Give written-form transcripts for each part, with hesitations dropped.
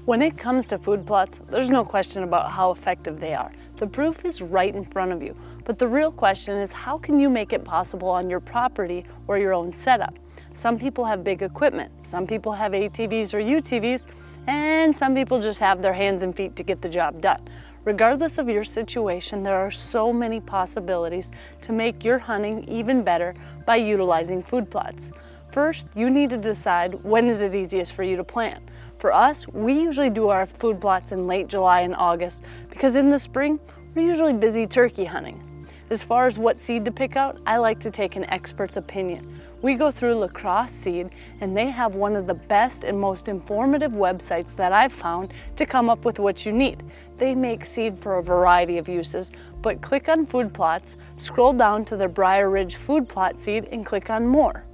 When it comes to food plots, there's no question about how effective they are. The proof is right in front of you. But the real question is, how can you make it possible on your property or your own setup? Some people have big equipment, some people have ATVs or UTVs, and some people just have their hands and feet to get the job done. Regardless of your situation, there are so many possibilities to make your hunting even better by utilizing food plots. First, you need to decide when is it easiest for you to plant. For us, we usually do our food plots in late July and August because in the spring, we're usually busy turkey hunting. As far as what seed to pick out, I like to take an expert's opinion. We go through Lacrosse Seed, and they have one of the best and most informative websites that I've found to come up with what you need. They make seed for a variety of uses, but click on food plots, scroll down to the Briar Ridge food plot seed and click on more.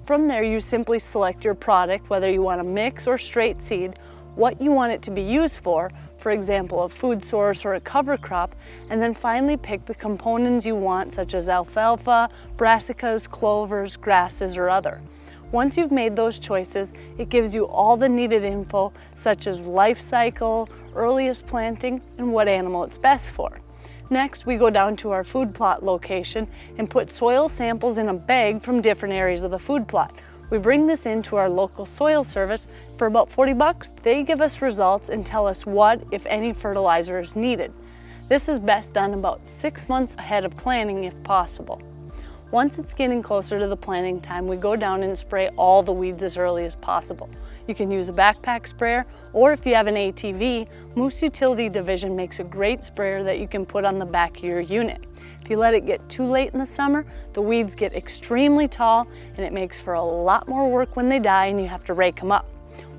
From there, you simply select your product, whether you want a mix or straight seed, what you want it to be used for example, a food source or a cover crop, and then finally pick the components you want, such as alfalfa, brassicas, clovers, grasses, or other. Once you've made those choices, it gives you all the needed info, such as life cycle, earliest planting, and what animal it's best for. Next, we go down to our food plot location and put soil samples in a bag from different areas of the food plot. We bring this into our local soil service for about 40 bucks. They give us results and tell us what, if any, fertilizer is needed. This is best done about 6 months ahead of planting if possible. Once it's getting closer to the planting time, we go down and spray all the weeds as early as possible. You can use a backpack sprayer, or if you have an ATV, Moose Utility Division makes a great sprayer that you can put on the back of your unit. If you let it get too late in the summer, the weeds get extremely tall and it makes for a lot more work when they die and you have to rake them up.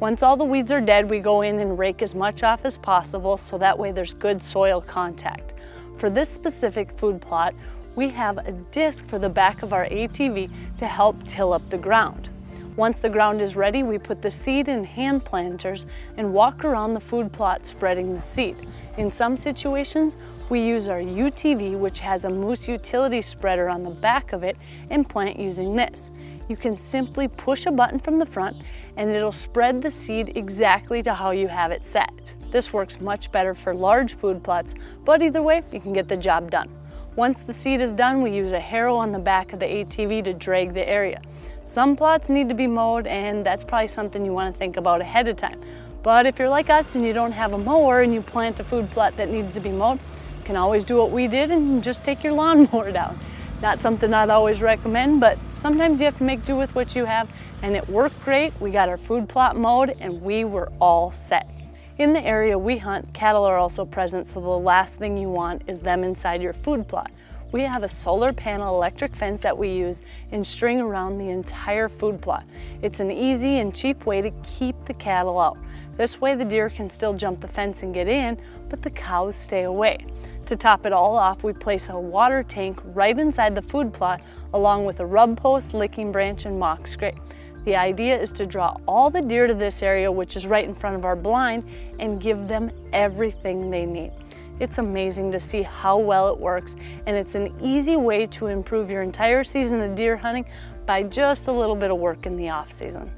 Once all the weeds are dead, we go in and rake as much off as possible so that way there's good soil contact. For this specific food plot, we have a disc for the back of our ATV to help till up the ground. Once the ground is ready, we put the seed in hand planters and walk around the food plot spreading the seed. In some situations, we use our UTV, which has a Moose Utility spreader on the back of it, and plant using this. You can simply push a button from the front and it'll spread the seed exactly to how you have it set. This works much better for large food plots, but either way, you can get the job done. Once the seed is done, we use a harrow on the back of the ATV to drag the area. Some plots need to be mowed, and that's probably something you want to think about ahead of time. But if you're like us and you don't have a mower and you plant a food plot that needs to be mowed, you can always do what we did and just take your lawnmower down. Not something I'd always recommend, but sometimes you have to make do with what you have, and it worked great. We got our food plot mowed and we were all set. In the area we hunt, cattle are also present, so the last thing you want is them inside your food plot. We have a solar panel electric fence that we use and string around the entire food plot. It's an easy and cheap way to keep the cattle out. This way the deer can still jump the fence and get in, but the cows stay away. To top it all off, we place a water tank right inside the food plot along with a rub post, licking branch, and mock scrape. The idea is to draw all the deer to this area, which is right in front of our blind, and give them everything they need. It's amazing to see how well it works, and it's an easy way to improve your entire season of deer hunting by just a little bit of work in the off season.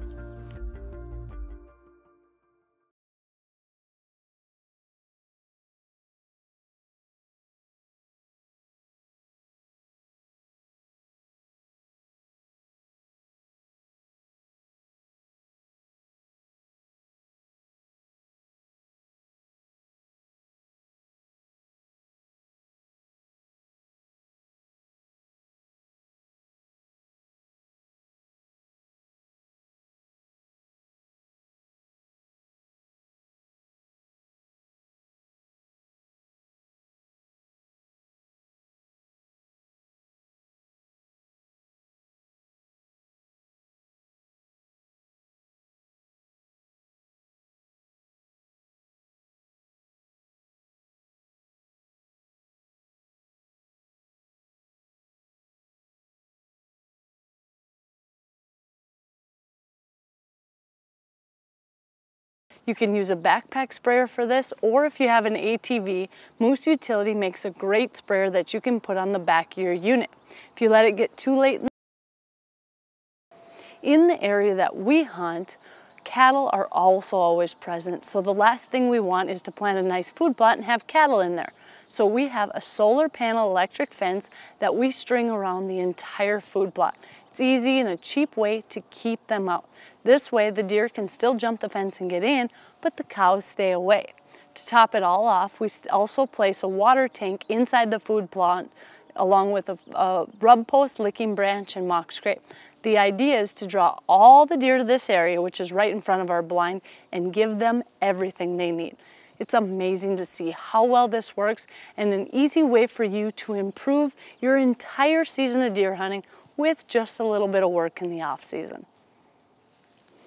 You can use a backpack sprayer for this, or if you have an ATV, Moose Utility makes a great sprayer that you can put on the back of your unit. If you let it get too late in the area that we hunt, Cattle are also always present, so the last thing we want is to plant a nice food plot and have cattle in there. So we have a solar panel electric fence that we string around the entire food plot. It's easy and a cheap way to keep them out. This way the deer can still jump the fence and get in, but the cows stay away. To top it all off, we also place a water tank inside the food plot along with a rub post, licking branch, and mock scrape. The idea is to draw all the deer to this area, which is right in front of our blind, and give them everything they need. It's amazing to see how well this works and an easy way for you to improve your entire season of deer hunting with just a little bit of work in the off season.